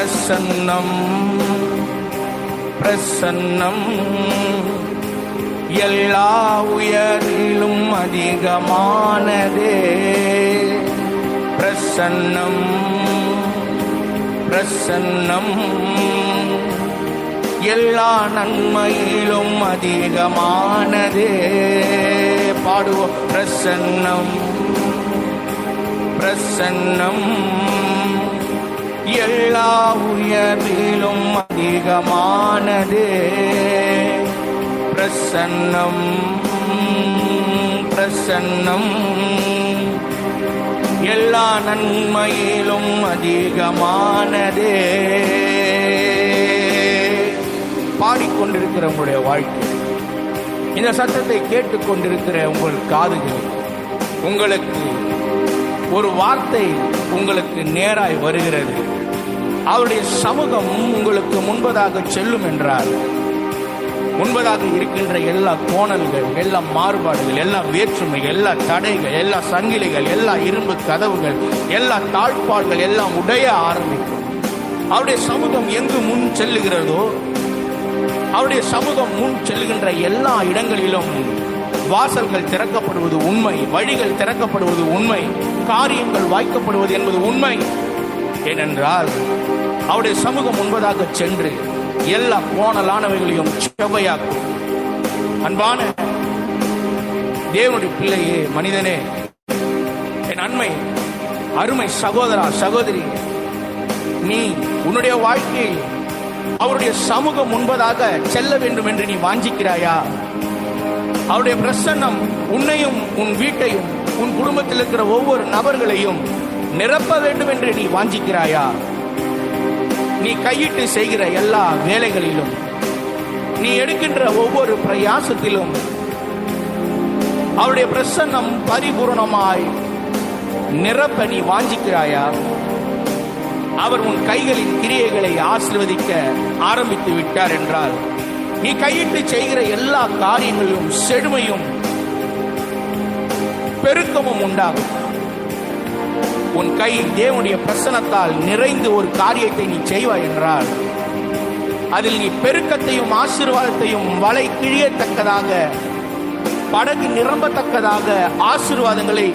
பிரசன்னம் பிரசன்னம் எல்லா உயரிலும் அதிகமானதே. பிரசன்னம் பிரசன்னம் எல்லா நன்மையிலும் அதிகமானதே. பாடுவோம். பிரசன்னம் பிரசன்னம் எல்லா உயர்விலும் அதிகமானதே. பிரசன்னம் பிரசன்னம் எல்லா நன்மையிலும் அதிகமானதே. பாடிக்கொண்டிருக்கிற உங்களுடைய வாழ்க்கை, இந்த சத்தத்தை கேட்டுக்கொண்டிருக்கிற உங்கள் காதுகள், உங்களுக்கு ஒரு வார்த்தை உங்களுக்கு நேராய் வருகிறது. அவருடைய சமூகம் உங்களுக்கு முன்பதாக செல்லும் என்றால், முன்பதாக இருக்கின்ற எல்லா கோணல்கள், எல்லா மாறுபாடுகள், எல்லா வேற்றுமைகள், எல்லா தடைகள், எல்லா சங்கிலிகள், எல்லா இரும்பு கதவுகள், எல்லா தாழ்பாடுகள் எல்லாம் உடைய ஆரம்பிக்கும். அவருடைய சமூகம் எங்கு முன் செல்லுகிறதோ, அவருடைய சமூகம் முன் செல்லுகின்ற எல்லா இடங்களிலும் வாசல்கள் திறக்கப்படுவது உண்மை, வழிகள் திறக்கப்படுவது உண்மை, காரியங்கள் வாய்க்கப்படுவது என்பது உண்மை. ஏனென்றால் அவருடைய சமூகம் முன்பதாக சென்று எல்லா கோணலானவைகளையும் செவ்வையாக்கும். அன்பான தேவனுடைய பிள்ளையே, மனிதனே, என் அண்மை அருமை சகோதரா சகோதரி, நீ உன்னுடைய வாழ்க்கையில் அவருடைய சமூகம் முன்பதாக செல்ல வேண்டும் என்று நீ வாஞ்சிக்கிறாயா? அவருடைய பிரசன்னம் உன்னையும் உன் வீட்டையும் உன் குடும்பத்தில் இருக்கிற ஒவ்வொரு நபர்களையும் நிரப்ப வேண்டும் என்று நீ வாஞ்சிக்கிறாயா? நீ கையிட்டு செய்கிற எல்லா வேலைகளிலும், நீ எடுக்கின்ற ஒவ்வொரு பிரயாசத்திலும் அவருடைய பிரசன்னம் பரிபூர்ணமாய் நிரப்ப நீ வாஞ்சிக்கிறாயா? அவர் உன் கைகளின் கிரியைகளை ஆசீர்வதிக்க ஆரம்பித்து விட்டார் என்றால், நீ கையிட்டு செய்கிற எல்லா காரியங்களிலும் செழுமையும் பெருக்கமும் உண்டாகும். உன் கை தேவனுடைய பிரசன்னத்தால் நிறைந்து ஒரு காரியத்தை நீ செய்வாய் என்றால், அதில் நீ பெருக்கத்தையும் ஆசீர்வாதத்தையும் வலை கிழியத்தக்கதாக, படகு நிரம்பத்தக்கதாக ஆசீர்வாதங்களை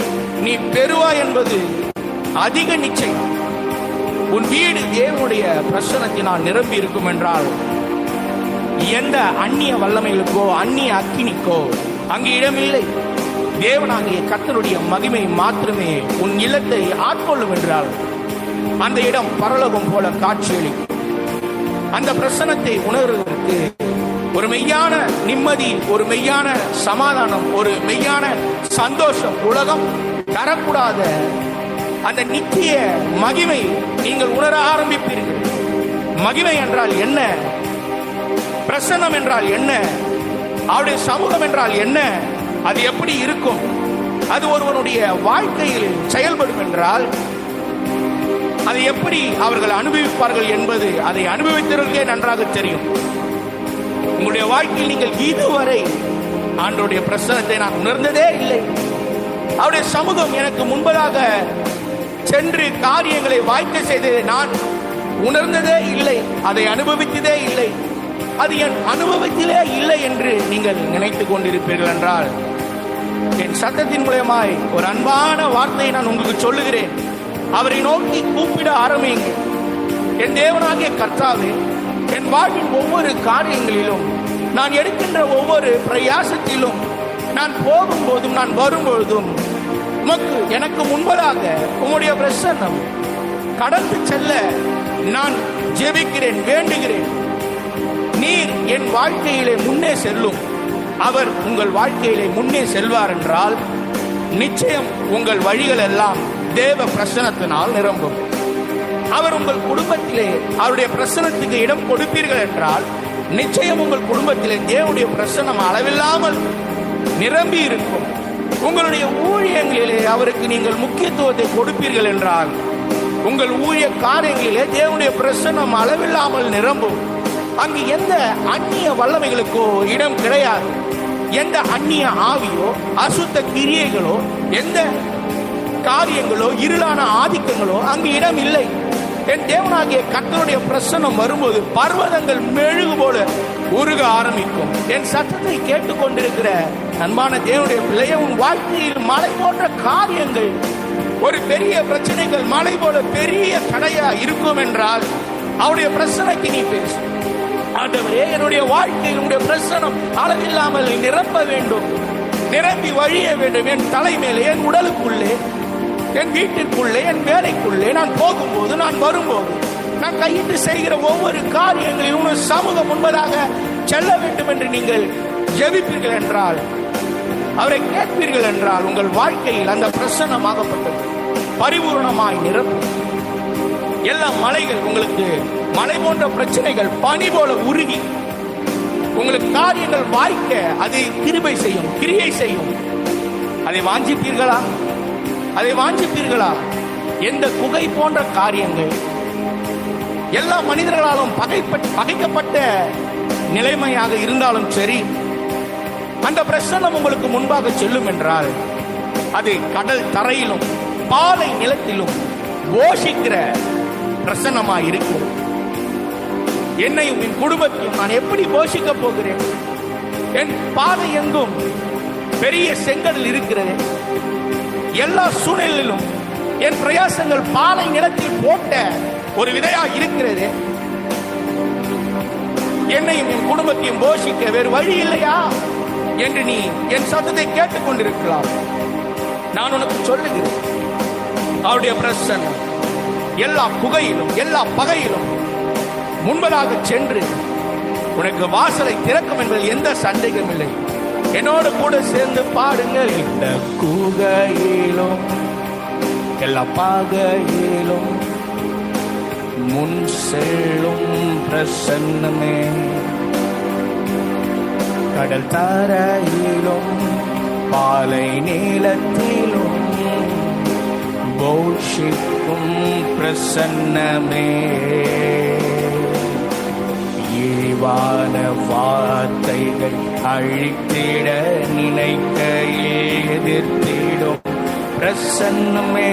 நீ பெறுவாய் என்பது அதிக நிச்சயம். உன் வீடு தேவனுடைய பிரசன்னத்தினால் நிரம்பி இருக்கும் என்றால், எந்த அந்நிய வல்லமைகளுக்கோ அந்நிய அக்கினிக்கோ அங்கு இடமில்லை. தேவனாகிய கர்த்தருடைய மகிமை மாத்திரமே உன் இல்லத்தை ஆட்கொள்ளும் என்றால், அந்த இடம் பரலோகம் போல காட்சியளிக்கும். அந்த பிரசன்னத்தை உணர்வதற்கு ஒரு மெய்யான நிம்மதி, ஒரு மெய்யான சமாதானம், ஒரு மெய்யான சந்தோஷம் உலகம் தரக்கூடாத அந்த நித்திய மகிமை நீங்கள் உணர ஆரம்பிப்பீர்கள். மகிமை என்றால் என்ன? பிரசன்னம் என்றால் என்ன? அவருடைய சமூகம் என்றால் என்ன? அது எப்படி இருக்கும்? அது ஒருவனுடைய வாழ்க்கையில் செயல்படும் என்றால், அதை எப்படி அவர்கள் அனுபவிப்பார்கள் என்பது அதை அனுபவித்தவர்களுக்கே நன்றாக தெரியும். உங்களுடைய வாழ்க்கையில் நீங்கள் இதுவரை ஆண்டவருடைய பிரசன்னத்தை நான் உணர்ந்ததே இல்லை, அவருடைய சமூகம் எனக்கு முன்பதாக சென்று காரியங்களை வாய்க்க செய்ததை நான் உணர்ந்ததே இல்லை, அதை அனுபவித்ததே இல்லை, அது என் அனுபவத்திலே இல்லை என்று நீங்கள் நினைத்துக் கொண்டிருப்பீர்கள் என்றால், என் சத்தத்தின் மூலமாய் ஒரு அன்பான வார்த்தையை நான் உங்களுக்கு சொல்லுகிறேன். அவரை நோக்கி கூப்பிட ஆரம்பிங்க. என் தேவனாகிய கர்த்தாவே, என் வாழ்வின் ஒவ்வொரு காரியங்களிலும், நான் எடுக்கின்ற ஒவ்வொரு பிரயாசத்திலும், நான் போகும்போதும் நான் வரும்பொழுதும் எனக்கு முன்பதாக உம்முடைய பிரசன்னம் கடந்து செல்ல நான் ஜெபிக்கிறேன், வேண்டுகிறேன். நீர் என் வாழ்க்கையிலே முன்னே செல்லும். அவர் உங்கள் வாழ்க்கையிலே முன்னே செல்வார் என்றால், நிச்சயம் உங்கள் வழிகள் எல்லாம் தேவ பிரசன்னத்தினால் நிரம்பும். அவர் உங்கள் குடும்பத்திலே அவருடைய பிரசன்னத்துக்கு இடம் கொடுப்பீர்கள் என்றால், நிச்சயம் உங்கள் குடும்பத்திலே தேவனுடைய பிரசன்னம் அளவில்லாமல் நிரம்பி இருக்கும். உங்களுடைய ஊழியங்களிலே அவருக்கு நீங்கள் முக்கியத்துவத்தை கொடுப்பீர்கள் என்றால், உங்கள் ஊழிய காரியங்களிலே தேவனுடைய பிரசன்னம் அளவில்லாமல் நிரம்பும். அங்கு எந்த அந்நிய வல்லமைகளுக்கோ இடம் கிடையாது. எந்த அந்நிய ஆவியோ அசுத்த கிரியைகளோ எந்த காரியங்களோ இருளான ஆதிக்கங்களோ அங்கு இடம் இல்லை. என் தேவனாகிய கர்த்தருடைய பிரசன்னம் வரும்போது பர்வதங்கள் மெழுகு போல உருக ஆரம்பிக்கும். என் சத்தத்தை கேட்டுக்கொண்டிருக்கிற அன்பான தேவனுடைய பிள்ளைய, உன் வாழ்க்கையில் மலை போன்ற காரியங்கள், ஒரு பெரிய பிரச்சனைகள் மலை போல பெரிய தடையா இருக்கும் என்றால் அவருடைய பிரசனைக்கு நீ பேசு. ஆண்டவரே, என்னுடைய வாழ்க்கையில் உங்களுடைய பிரசனம் அளவில்லாமல் நிரப்ப வேண்டும், நிரம்பி வழிய வேண்டும். என் தலைமையிலே, என் உடலுக்குள்ளே, என் வீட்டிற்குள்ளே, என் வேலைக்குள்ளே, நான் போகும்போது, நான் வரும்போது, நான் கையிட்டு செய்கிற ஒவ்வொரு காரியங்களையும் உங்கள் சமூகம் முன்பதாக செல்ல வேண்டும் என்று நீங்கள் ஜெபிப்பீர்கள் என்றால், அவரை கேட்பீர்கள் என்றால், உங்கள் வாழ்க்கையில் அந்த பிரசன்னமாகப்பட்டது பரிபூர்ணமாய் நிரப்பும். எல்லா மலைகள் உங்களுக்கு மலை போன்ற பிரச்சனைகள் பனி போல உருகி உங்களுக்கு காரியங்கள் வாய்க்க அது கிருபை செய்யும், கிரியை செய்யும். அதை வாஞ்சிப்பீர்களா? அதை வாஞ்சிப்பீர்களா? எந்த குகை போன்ற காரியங்கள், எல்லா மனிதர்களாலும் பகைக்கப்பட்ட நிலைமையாக இருந்தாலும் சரி, அந்த பிரசன்னம் உங்களுக்கு முன்பாக செல்லும் என்றால் அது கடல் தரையிலும் பாலை நிலத்திலும் போஷிக்கிற பிரசன்னமாய் இருக்கும். என்னையும் என் குடும்பத்தையும் நான் எப்படி போஷிக்க போகிறேன்? என் பாதை எங்கும் பெரிய செங்கடல் இருக்கிறது. எல்லா சூழ்நிலையிலும் என் பிரயாசங்கள் பாலை நிலத்தில் போட்ட ஒரு விதையா இருக்கிறது. என்னையும் என் குடும்பத்தையும் போஷிக்க வேறு வழி இல்லையா என்று நீ என் சத்தத்தை கேட்டுக் கொண்டிருக்கலாம். நான் உனக்கு சொல்லுகிறேன், அவருடைய பிரசன்னம் எல்லா குகையிலும் எல்லா பகையிலும் முன்பதாக சென்று உனக்கு வாசலை திறக்கும் என்பதில் எந்த சந்தேகம் இல்லை. என்னோடு கூட சேர்ந்து பாடுங்கள். இந்த குகையிலும் எல்லா பகையிலும் முன் செல்லும் பிரசன்னமே, கடல் தரையிலும் பாலை நீளத்திலும் போஷிக்கும் பிரசன்னமே, இழிவான வார்த்தைகள் அழித்திட நினைக்க எதிர்த்திடும் பிரசன்னமே,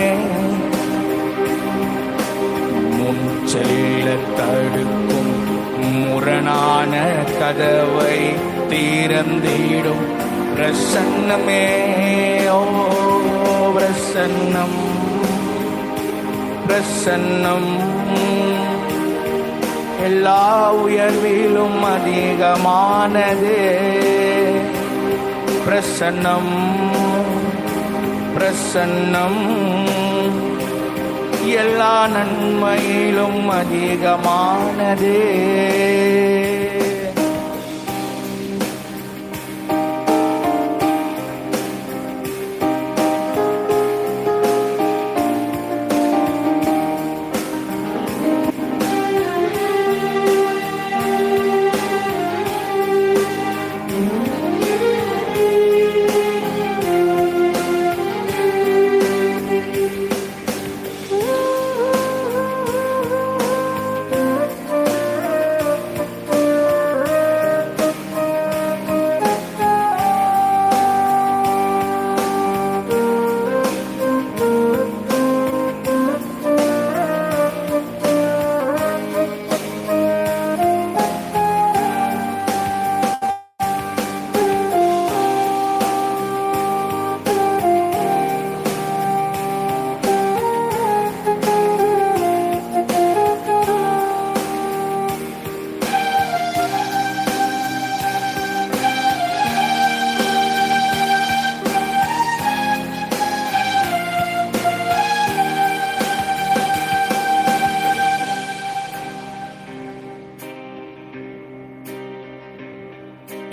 முன் செல்ல தடுக்கும் முரணான கதவை திறந்திடும் பிரசன்னமே. ஓ பிரசன்னம், பிரசன்னம் எல்லா உயர்விலும் அதிகமானது. பிரசன்னம், பிரசன்னம் எல்லா நன்மையிலும் அதிகமானது.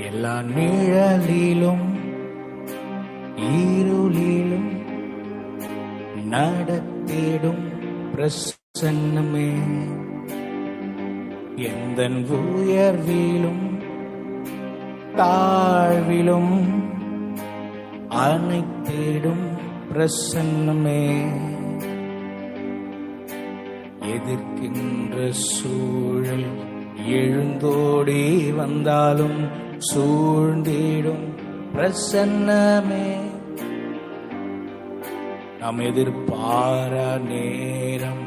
எல்லா நிழலிலும் இருளிலும் நடத்திடும் பிரசன்னமே, எந்தன் உயர்விலும் தாழ்விலும் அனைத்திடும் பிரசன்னமே, எதிர்க்கின்ற சூழல் எழுந்தோடி வந்தாலும் சூழ்ந்திடும் பிரசன்னமே, நாம் எதிர்பாரா நேரம்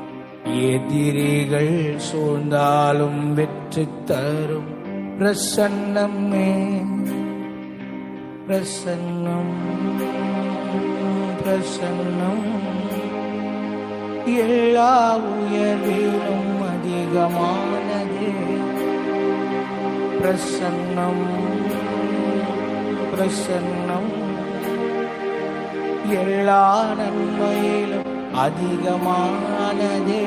எதிரிகள் சூழ்ந்தாலும் வெற்றி தரும் பிரசன்னமே, பிரசன்னம் பிரசன்னம். எல்லா உயர்விலும் அதிகமானதே பிரசன்னம், பிரசன்னம். எல்லா நன்மையிலும் அதிகமானதே.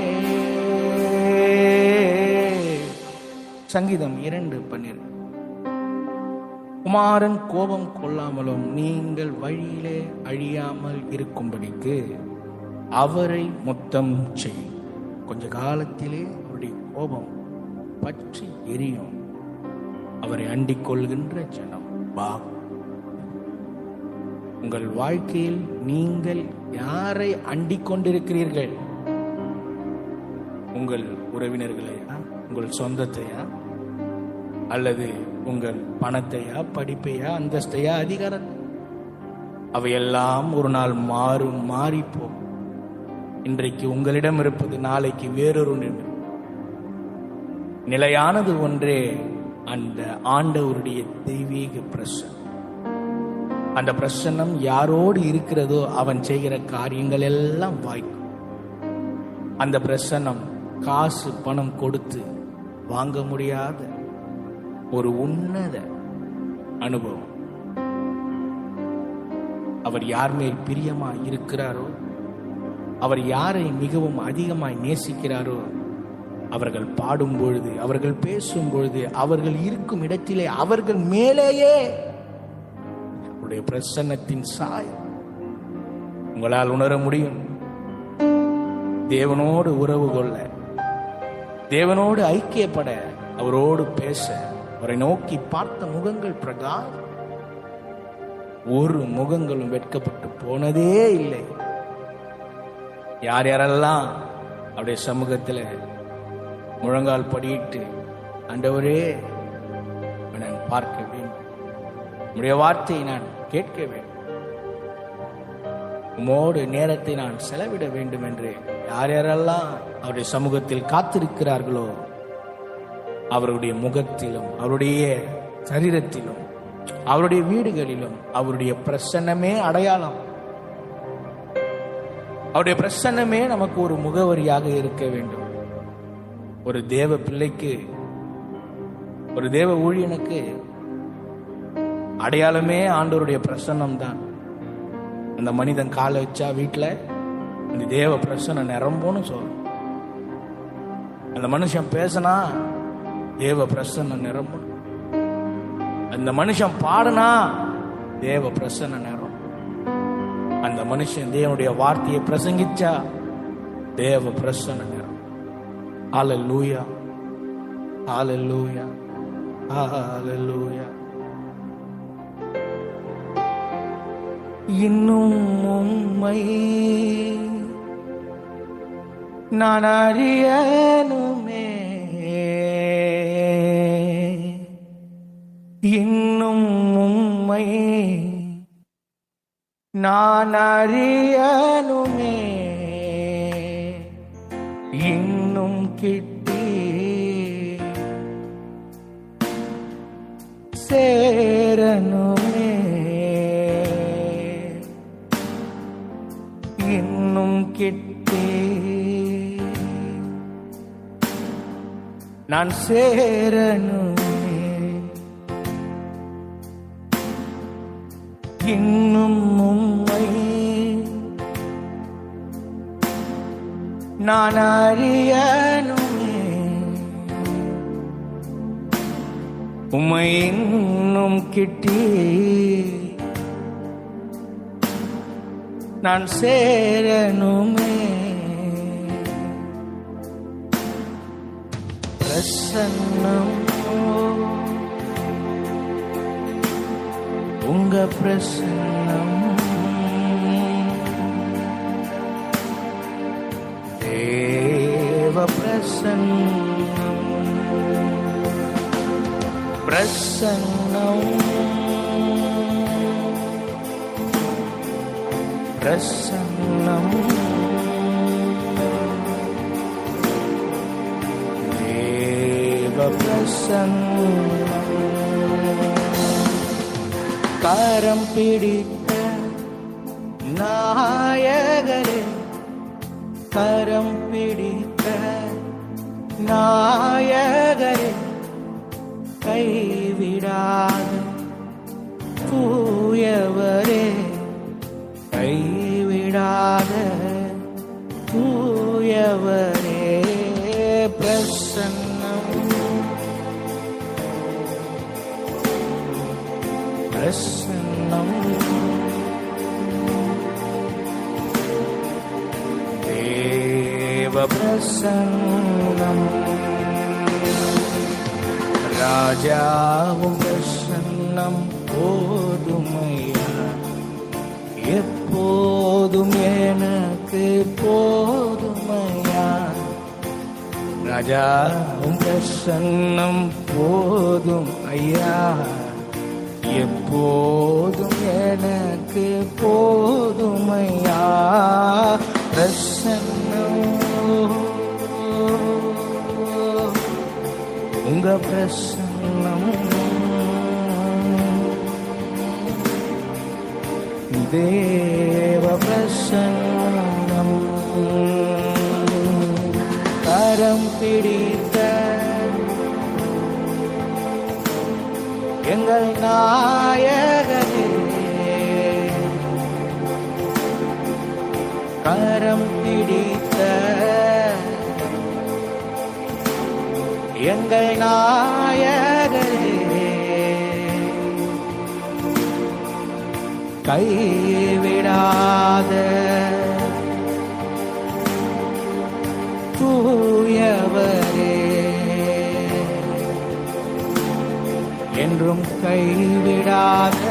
சங்கீதம் 2:12. குமாரன் கோபம் கொள்ளாமலும் நீங்கள் வழியிலே அழியாமல் இருக்கும்படிக்கு அவரை முத்தம் செய்யும். கொஞ்ச காலத்திலே அவருடைய கோபம் பற்றி எரியும். அவரை அண்டிக் கொள்கின்ற ஜனம் பாவம். உங்கள் வாழ்க்கையில் நீங்கள் யாரை அண்டிக் கொண்டிருக்கிறீர்கள்? உங்கள் உறவினர்களையா, உங்கள் சொந்தத்தையா, அல்லது உங்கள் பணத்தையா, படிப்பையா, அந்தஸ்தையா, அதிகாரத்தை? அவையெல்லாம் ஒரு நாள் மாறிப்போம். இன்றைக்கு உங்களிடம் இருப்பது நாளைக்கு வேறொரு நிலையானது ஒன்றே, அந்த ஆண்டவருடைய தெய்வீக பிரசன்னம். அந்த பிரசன்னம் யாரோடு இருக்கிறதோ அவன் செய்கிற காரியங்கள் எல்லாம் வாய்க்கும். அந்த பிரசன்னம் காசு பணம் கொடுத்து வாங்க முடியாத ஒரு உன்னத அனுபவம். அவர் யார் மேல் பிரியமாய் இருக்கிறாரோ, அவர் யாரை மிகவும் அதிகமாய் நேசிக்கிறாரோ, அவர்கள் பாடும் பொழுது, அவர்கள் பேசும் பொழுது, அவர்கள் இருக்கும் இடத்திலே, அவர்கள் மேலேயே அவருடைய பிரசன்னத்தின் சாயம் உங்களால் உணர முடியும். தேவனோடு உறவு கொள்ள, தேவனோடு ஐக்கியப்பட, அவரோடு பேச, அவரை நோக்கி பார்த்த முகங்கள் பிரகாரம் ஒரு முகங்களும் வெட்கப்பட்டு போனதே இல்லை. யார் யாரெல்லாம் அவருடைய சமூகத்தில் முழங்கால் படியிட்டு, ஆண்டவரே நான் பார்க்க வேண்டும், உம்முடைய வார்த்தையை நான் கேட்க வேண்டும், உம்மோடு நேரத்தை நான் செலவிட வேண்டும் என்று யார் யாரெல்லாம் அவருடைய சமூகத்தில் காத்திருக்கிறார்களோ, அவருடைய முகத்திலும், அவருடைய சரீரத்திலும், அவருடைய வீடுகளிலும் அவருடைய பிரசன்னமே அடையாளம். அவருடைய பிரசன்னமே நமக்கு ஒரு முகவரியாக இருக்க வேண்டும். ஒரு தேவ பிள்ளைக்கு, ஒரு தேவ ஊழியனுக்கு அடையாளமே ஆண்டவருடைய பிரசன்னம் தான். அந்த மனிதன் காலை வச்சா வீட்டில் இந்த தேவ பிரசன்னம் நிரம்பும்னு சொல்லும். அந்த மனுஷன் பேசினா தேவ பிரசன்னம் நிரம்பும். அந்த மனுஷன் பாடுனா தேவ பிரசன்னம் நிரம்பும். அந்த மனுஷன் தேவனுடைய வார்த்தையை பிரசங்கிச்சா தேவ பிரசன்னம் நிரம்பும். ஹல்லேலூயா, ஹல்லேலூயா, ஹல்லேலூயா. இன்னும் உம்மை நான் அறியணுமே, இன்னும் உம்மை நான் அறியணுமே, இன்னும் கிட்டி சேரணுமே, இன்னும் கிட்டி நான் சேரணுமே, இன்னும் உம்மை நான் அறியணுமே, உம்மை இன்னும் கிட்டி நான் சேரணுமே. பிரசன்னம், உங்க பிரசன்னம், தேவ பிரசன்னம், பிரசன்னம், பிரசன்னம், பிரசன்னம். கரம் பிடித்த நாயகரே, கரம் பிடித்த நாயகரே, கைவிடாத தூயவரே, கைவிடாத தூயவரே, பிரசன்னம் பிரசன்னம். தேவ பிரசன்னம். ராஜாவும் பிரசன்னம் போதுமையா, எப்போதும் எனக்கு போதுமையா. ராஜாவும் பிரசன்னம் போதும் ஐயா, எப்போதும் எனக்கு போதுமையா. பிரசன்னம் உங்க பிரசன்னம். தேவ பிரசன்னம். கரம் பிடித்த எங்கள் நாயகரே, கரம் பிடித்த எங்கள் நாயகரே, கைவிடாத தூயவரே, என்றும் கைவிடாத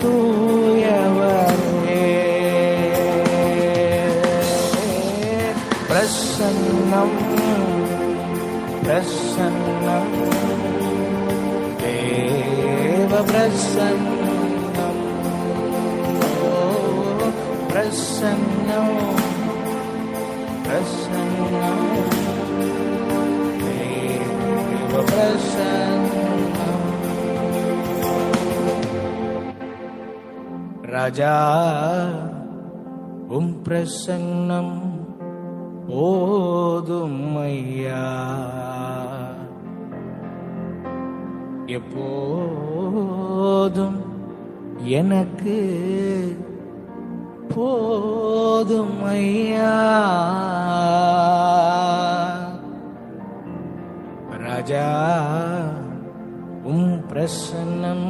தூயவரே. பிரசன்னம் பிரசன்னம். தேவ பிரசன்னம். பிரசன்னம் பிரசன்னம். தேவ பிரசன்னம். ராஜா பிரசன்னம் போதுமையா, எப்போதும் எனக்கு போதுமையா. ராஜா பிரசன்னம்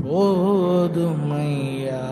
போதுமையா.